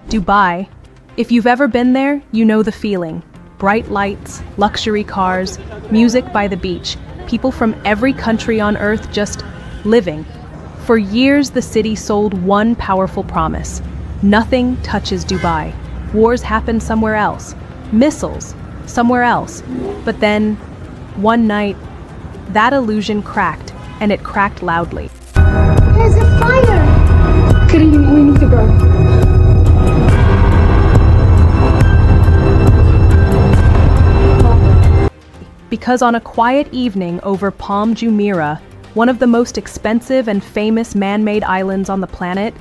Dubai. If you've ever been there, you know the feeling. Bright lights, luxury cars, music by the beach, people from every country on earth just living. For years, the city sold one powerful promise. Nothing touches Dubai. Wars happen somewhere else. Missiles, somewhere else. But then, one night, that illusion cracked, and it cracked loudly. There's a fire! We need to go. Because on a quiet evening over Palm Jumeirah, one of the most expensive and famous man-made islands on the planet,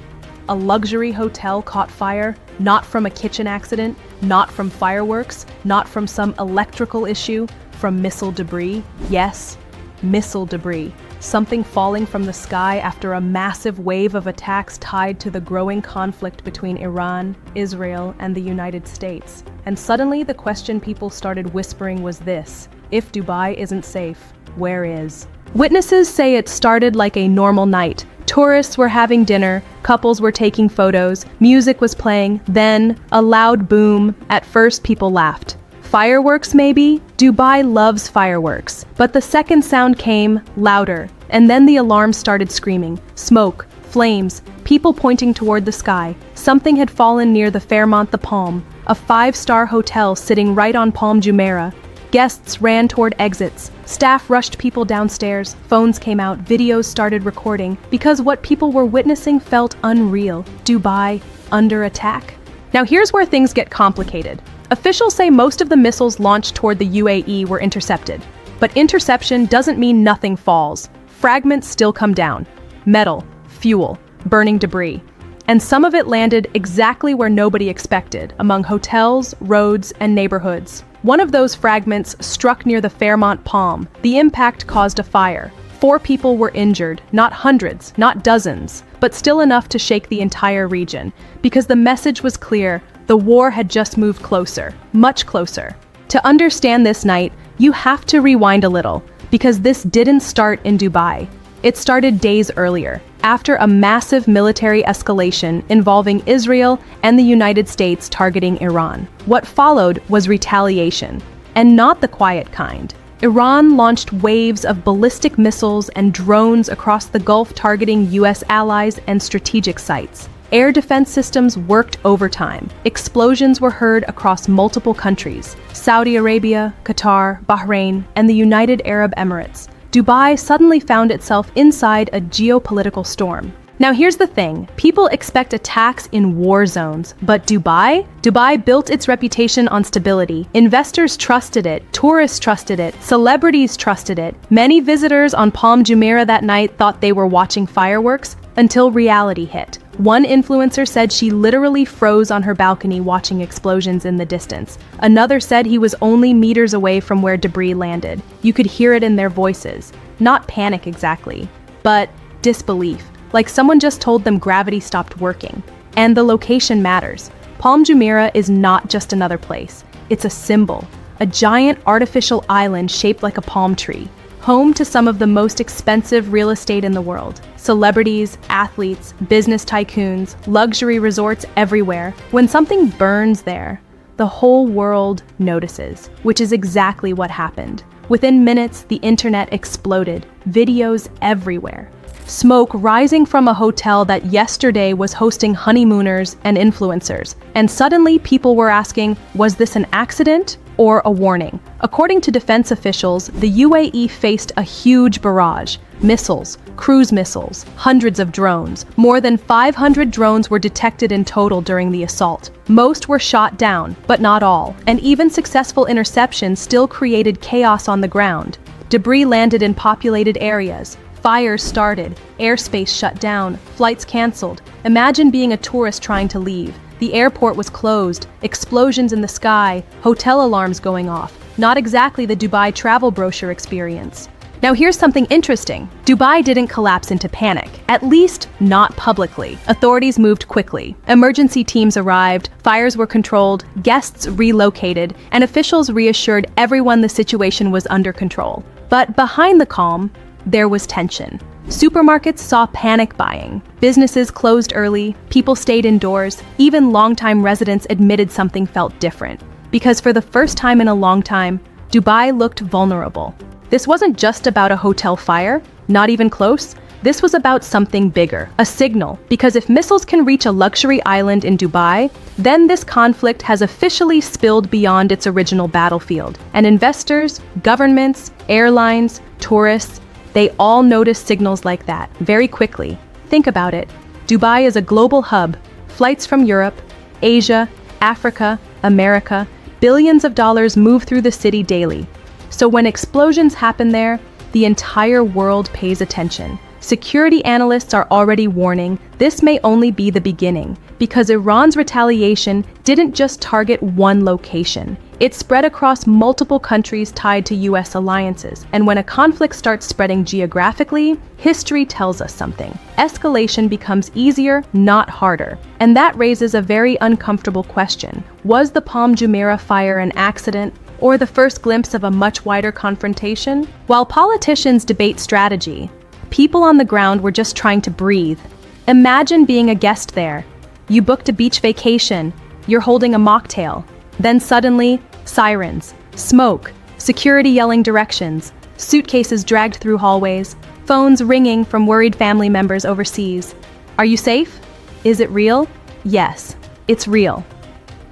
a luxury hotel caught fire, not from a kitchen accident, not from fireworks, not from some electrical issue, from missile debris. Yes, missile debris. Something falling from the sky after a massive wave of attacks tied to the growing conflict between Iran, Israel, and the United States. And suddenly the question people started whispering was this: if Dubai isn't safe, where is? Witnesses say it started like a normal night. Tourists were having dinner, couples were taking photos, music was playing, then a loud boom. At first people laughed. Fireworks maybe? Dubai loves fireworks. But the second sound came, louder, and then the alarm started screaming. Smoke, flames, people pointing toward the sky. Something had fallen near the Fairmont The Palm, a 5-star hotel sitting right on Palm Jumeirah. Guests ran toward exits. Staff rushed people downstairs. Phones came out. Videos started recording because what people were witnessing felt unreal. Dubai under attack? Now here's where things get complicated. Officials say most of the missiles launched toward the UAE were intercepted. But interception doesn't mean nothing falls. Fragments still come down. Metal, fuel, burning debris. And some of it landed exactly where nobody expected, among hotels, roads, and neighborhoods. One of those fragments struck near the Fairmont Palm. The impact caused a fire. 4 people were injured, not hundreds, not dozens, but still enough to shake the entire region, because the message was clear: the war had just moved closer, much closer. To understand this night, you have to rewind a little, because this didn't start in Dubai. It started days earlier, after a massive military escalation involving Israel and the United States targeting Iran. What followed was retaliation, and not the quiet kind. Iran launched waves of ballistic missiles and drones across the Gulf targeting US allies and strategic sites. Air defense systems worked overtime. Explosions were heard across multiple countries: Saudi Arabia, Qatar, Bahrain, and the United Arab Emirates. Dubai suddenly found itself inside a geopolitical storm. Now here's the thing, people expect attacks in war zones, but Dubai built its reputation on stability. Investors trusted it, tourists trusted it, celebrities trusted it. Many visitors on Palm Jumeirah that night thought they were watching fireworks until reality hit. One influencer said she literally froze on her balcony watching explosions in the distance. Another said he was only meters away from where debris landed. You could hear it in their voices. Not panic exactly, but disbelief. Like someone just told them gravity stopped working. And the location matters. Palm Jumeirah is not just another place. It's a symbol. A giant artificial island shaped like a palm tree. Home to some of the most expensive real estate in the world. Celebrities, athletes, business tycoons, luxury resorts everywhere. When something burns there, the whole world notices, which is exactly what happened. Within minutes, the internet exploded. Videos everywhere. Smoke rising from a hotel that yesterday was hosting honeymooners and influencers. And suddenly people were asking, was this an accident or a warning? According to defense officials, the UAE faced a huge barrage. Missiles, cruise missiles, hundreds of drones. More than 500 drones were detected in total during the assault. Most were shot down, but not all. And even successful interception still created chaos on the ground. Debris landed in populated areas. Fires started, airspace shut down, flights canceled. Imagine being a tourist trying to leave. The airport was closed, explosions in the sky, hotel alarms going off. Not exactly the Dubai travel brochure experience. Now here's something interesting. Dubai didn't collapse into panic, at least not publicly. Authorities moved quickly. Emergency teams arrived, fires were controlled, guests relocated, and officials reassured everyone the situation was under control. But behind the calm, there was tension. Supermarkets saw panic buying. Businesses closed early, people stayed indoors, even longtime residents admitted something felt different. Because for the first time in a long time, Dubai looked vulnerable. This wasn't just about a hotel fire, not even close. This was about something bigger, a signal, because if missiles can reach a luxury island in Dubai, then this conflict has officially spilled beyond its original battlefield. And investors, governments, airlines, tourists, they all notice signals like that very quickly. Think about it. Dubai is a global hub. Flights from Europe, Asia, Africa, America, billions of dollars move through the city daily. So when explosions happen there, the entire world pays attention. Security analysts are already warning this may only be the beginning, because Iran's retaliation didn't just target one location. It spread across multiple countries tied to US alliances. And when a conflict starts spreading geographically, history tells us something. Escalation becomes easier, not harder. And that raises a very uncomfortable question. Was the Palm Jumeirah fire an accident, or the first glimpse of a much wider confrontation? While politicians debate strategy, people on the ground were just trying to breathe. Imagine being a guest there. You booked a beach vacation, you're holding a mocktail. Then suddenly, sirens, smoke, security yelling directions, suitcases dragged through hallways, phones ringing from worried family members overseas. Are you safe? Is it real? Yes, it's real.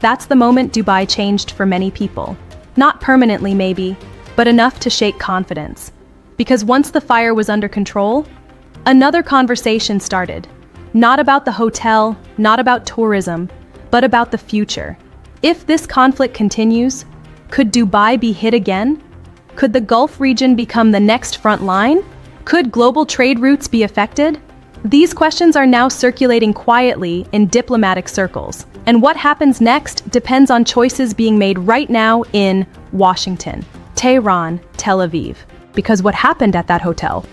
That's the moment Dubai changed for many people. Not permanently maybe, but enough to shake confidence. Because once the fire was under control, another conversation started. Not about the hotel, not about tourism, but about the future. If this conflict continues, could Dubai be hit again? Could the Gulf region become the next front line? Could global trade routes be affected? These questions are now circulating quietly in diplomatic circles. And what happens next depends on choices being made right now in Washington, Tehran, Tel Aviv. Because what happened at that hotel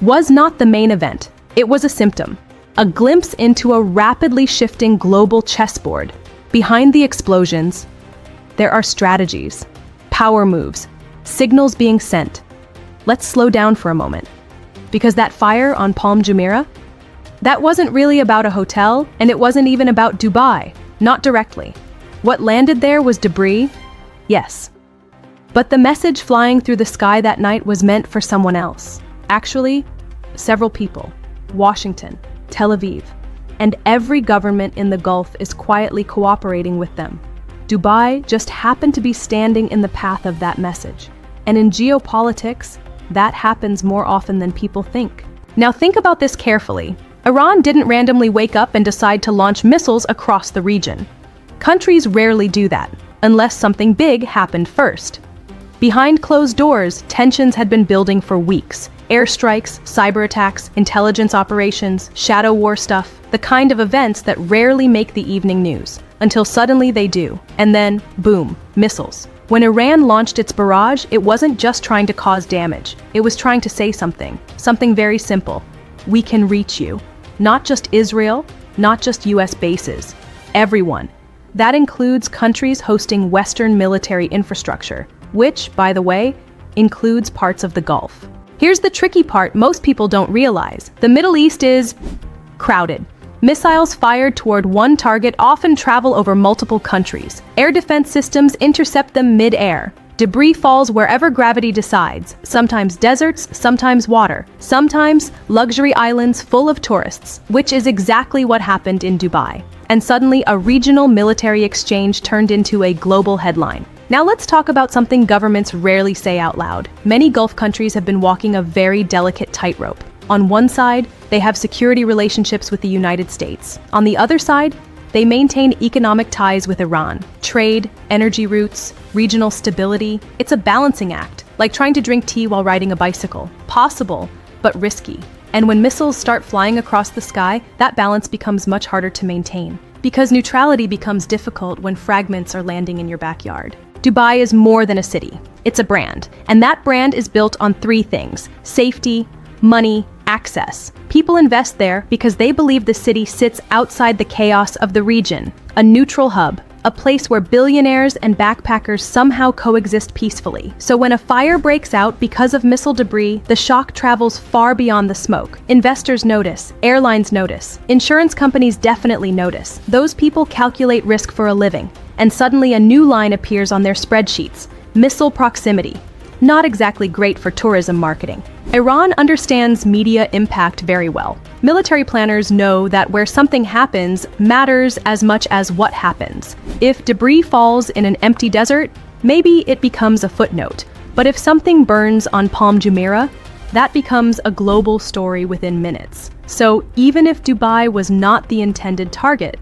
was not the main event. It was a symptom, a glimpse into a rapidly shifting global chessboard. Behind the explosions, there are strategies, power moves, signals being sent. Let's slow down for a moment. Because that fire on Palm Jumeirah, that wasn't really about a hotel, and it wasn't even about Dubai, not directly. What landed there was debris, yes. But the message flying through the sky that night was meant for someone else. Actually, several people. Washington, Tel Aviv, and every government in the Gulf is quietly cooperating with them. Dubai just happened to be standing in the path of that message. And in geopolitics, that happens more often than people think. Now think about this carefully. Iran didn't randomly wake up and decide to launch missiles across the region. Countries rarely do that, unless something big happened first. Behind closed doors, tensions had been building for weeks. Airstrikes, cyber attacks, intelligence operations, shadow war stuff, the kind of events that rarely make the evening news, until suddenly they do. And then, boom, missiles. When Iran launched its barrage, it wasn't just trying to cause damage. It was trying to say something very simple. We can reach you. Not just Israel, not just US bases. Everyone. That includes countries hosting Western military infrastructure, which, by the way, includes parts of the Gulf. Here's the tricky part most people don't realize. The Middle East is crowded. Missiles fired toward one target often travel over multiple countries. Air defense systems intercept them mid-air. Debris falls wherever gravity decides, sometimes deserts, sometimes water, sometimes luxury islands full of tourists, which is exactly what happened in Dubai. And suddenly a regional military exchange turned into a global headline. Now let's talk about something governments rarely say out loud. Many Gulf countries have been walking a very delicate tightrope. On one side, they have security relationships with the United States. On the other side, they maintain economic ties with Iran. Trade, energy routes, regional stability. It's a balancing act, like trying to drink tea while riding a bicycle. Possible, but risky. And when missiles start flying across the sky, that balance becomes much harder to maintain. Because neutrality becomes difficult when fragments are landing in your backyard. Dubai is more than a city. It's a brand. And that brand is built on three things: safety, money, access. People invest there because they believe the city sits outside the chaos of the region, a neutral hub, a place where billionaires and backpackers somehow coexist peacefully. So when a fire breaks out because of missile debris, the shock travels far beyond the smoke. Investors notice, airlines notice, insurance companies definitely notice. Those people calculate risk for a living, and suddenly a new line appears on their spreadsheets: missile proximity. Not exactly great for tourism marketing. Iran understands media impact very well. Military planners know that where something happens matters as much as what happens. If debris falls in an empty desert, maybe it becomes a footnote. But if something burns on Palm Jumeirah, that becomes a global story within minutes. So even if Dubai was not the intended target,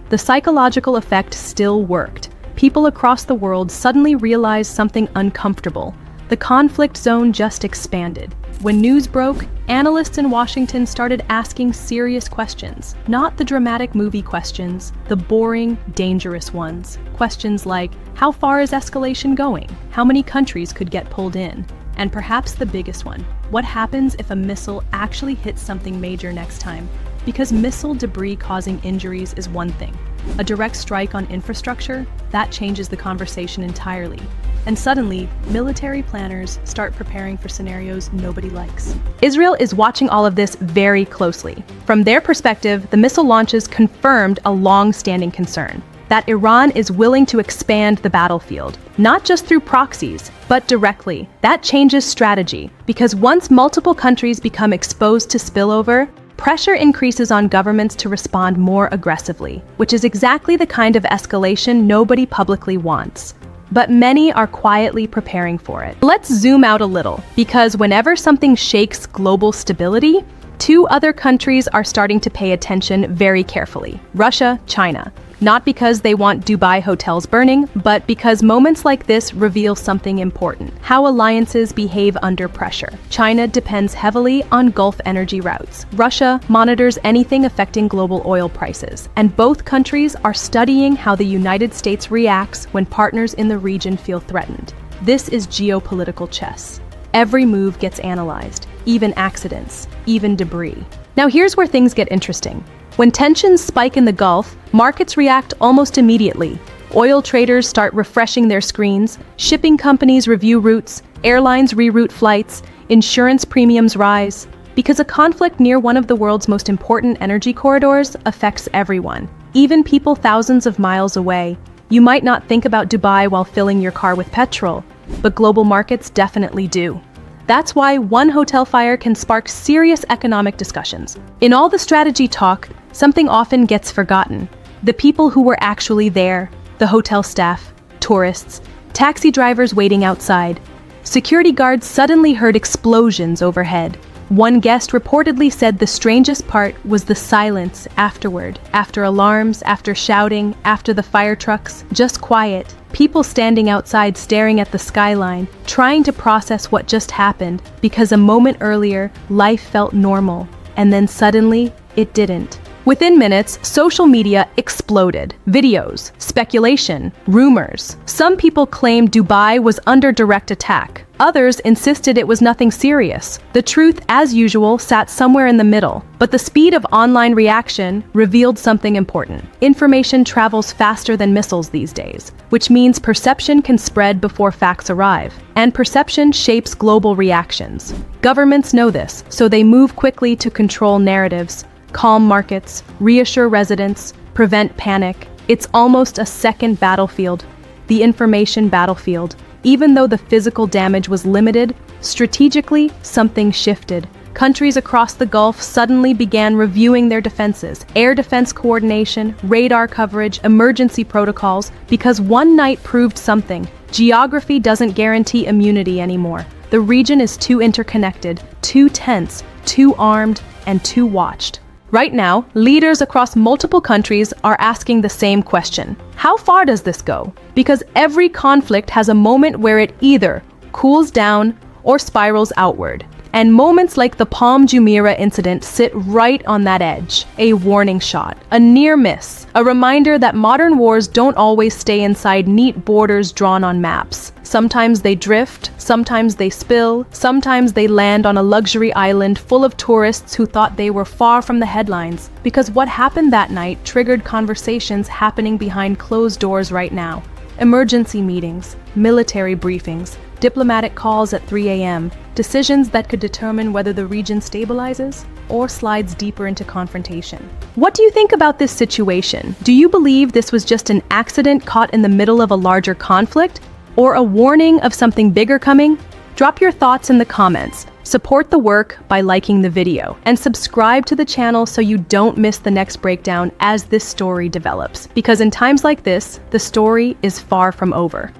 the psychological effect still worked. People across the world suddenly realized something uncomfortable. The conflict zone just expanded. When news broke, analysts in Washington started asking serious questions. Not the dramatic movie questions, the boring, dangerous ones. Questions like, how far is escalation going? How many countries could get pulled in? And perhaps the biggest one, what happens if a missile actually hits something major next time? Because missile debris causing injuries is one thing. A direct strike on infrastructure, that changes the conversation entirely. And suddenly, military planners start preparing for scenarios nobody likes. Israel is watching all of this very closely. From their perspective, the missile launches confirmed a long-standing concern, that Iran is willing to expand the battlefield, not just through proxies, but directly. That changes strategy, because once multiple countries become exposed to spillover, pressure increases on governments to respond more aggressively, which is exactly the kind of escalation nobody publicly wants. But many are quietly preparing for it. Let's zoom out a little, because whenever something shakes global stability, two other countries are starting to pay attention very carefully: Russia, China. Not because they want Dubai hotels burning, but because moments like this reveal something important: how alliances behave under pressure. China depends heavily on Gulf energy routes. Russia monitors anything affecting global oil prices. And both countries are studying how the United States reacts when partners in the region feel threatened. This is geopolitical chess. Every move gets analyzed, even accidents, even debris. Now here's where things get interesting. When tensions spike in the Gulf, markets react almost immediately. Oil traders start refreshing their screens, shipping companies review routes, airlines reroute flights, insurance premiums rise. Because a conflict near one of the world's most important energy corridors affects everyone, even people thousands of miles away. You might not think about Dubai while filling your car with petrol, but global markets definitely do. That's why one hotel fire can spark serious economic discussions. In all the strategy talk, something often gets forgotten. The people who were actually there, the hotel staff, tourists, taxi drivers waiting outside. Security guards suddenly heard explosions overhead. One guest reportedly said the strangest part was the silence afterward. After alarms, after shouting, after the fire trucks, just quiet. People standing outside staring at the skyline, trying to process what just happened, because a moment earlier, life felt normal, and then suddenly, it didn't. Within minutes, social media exploded. Videos, speculation, rumors. Some people claimed Dubai was under direct attack. Others insisted it was nothing serious. The truth, as usual, sat somewhere in the middle. But the speed of online reaction revealed something important. Information travels faster than missiles these days, which means perception can spread before facts arrive. And perception shapes global reactions. Governments know this, so they move quickly to control narratives, calm markets, reassure residents, prevent panic. It's almost a second battlefield, the information battlefield. Even though the physical damage was limited, strategically, something shifted. Countries across the Gulf suddenly began reviewing their defenses, air defense coordination, radar coverage, emergency protocols, because one night proved something. Geography doesn't guarantee immunity anymore. The region is too interconnected, too tense, too armed, and too watched. Right now, leaders across multiple countries are asking the same question. How far does this go? Because every conflict has a moment where it either cools down or spirals outward. And moments like the Palm Jumeirah incident sit right on that edge. A warning shot, a near miss, a reminder that modern wars don't always stay inside neat borders drawn on maps. Sometimes they drift, sometimes they spill, sometimes they land on a luxury island full of tourists who thought they were far from the headlines, because what happened that night triggered conversations happening behind closed doors right now. Emergency meetings, military briefings, diplomatic calls at 3 a.m., decisions that could determine whether the region stabilizes or slides deeper into confrontation. What do you think about this situation? Do you believe this was just an accident caught in the middle of a larger conflict, or a warning of something bigger coming? Drop your thoughts in the comments. Support the work by liking the video, and subscribe to the channel so you don't miss the next breakdown as this story develops. Because in times like this, the story is far from over.